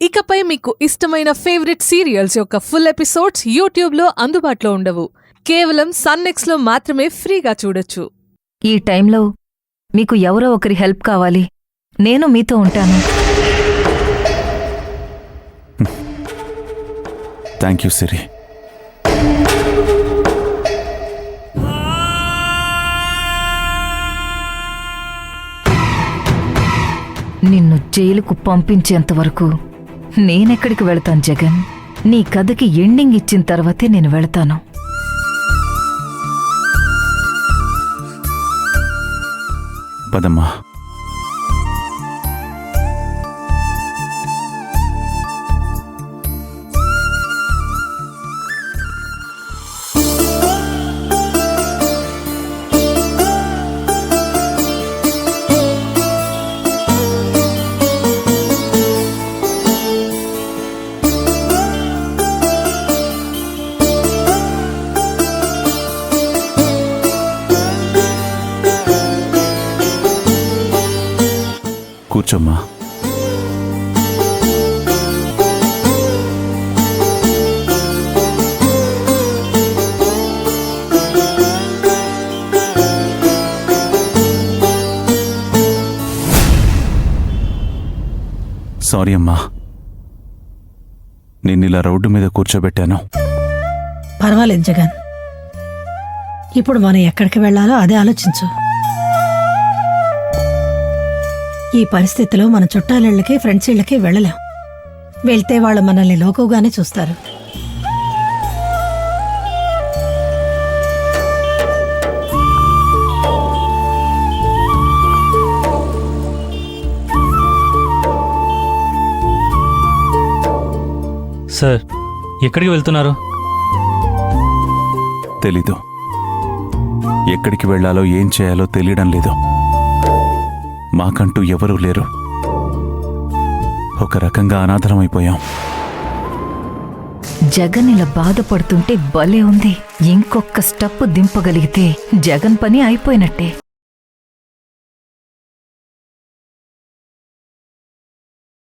ఇకపై మీకు ఇష్టమైన ఫేవరెట్ సీరియల్స్ యొక్క ఫుల్ ఎపిసోడ్స్ యూట్యూబ్లో అందుబాటులో ఉండవు. కేవలం సన్నెక్స్లో మాత్రమే ఫ్రీగా చూడొచ్చు. ఈ టైంలో మీకు ఎవరో ఒకరి హెల్ప్ కావాలి. నేను మీతో ఉంటాను. థ్యాంక్ యూ సిరి. నిన్ను జైలుకు పంపించేంతవరకు నేనెక్కడికి వెళతాను జగన్? నీ కథకి ఎండింగ్ ఇచ్చిన తర్వాతే నేను వెళతాను. పదమ్మా. కూర్చోమ్మా. సారీ అమ్మా, నిన్నిలా రోడ్డు మీద కూర్చోబెట్టాను. పర్వాలేదు జగన్, ఇప్పుడు మనం ఎక్కడికి వెళ్లాలో అదే ఆలోచించు. ఈ పరిస్థితిలో మన చుట్టాలిళ్ళకి ఫ్రెండ్స్ ఇళ్ళకి వెళ్ళలేం. వెళ్తే వాళ్ళు మనల్ని లోకుగానే చూస్తారు. సార్, ఎక్కడికి వెళ్తున్నారు? తెలీదు. ఎక్కడికి వెళ్లాలో ఏం చేయాలో తెలియడం లేదు. మాకంటూ ఎవరూ లేరు. ఒక రకంగా అనాథరమైపోయాం. జగన్ ఇలా బాధపడుతుంటే భలే ఉంది. ఇంకొక స్టెప్ దింపగలిగితే జగన్ పని అయిపోయినట్టే.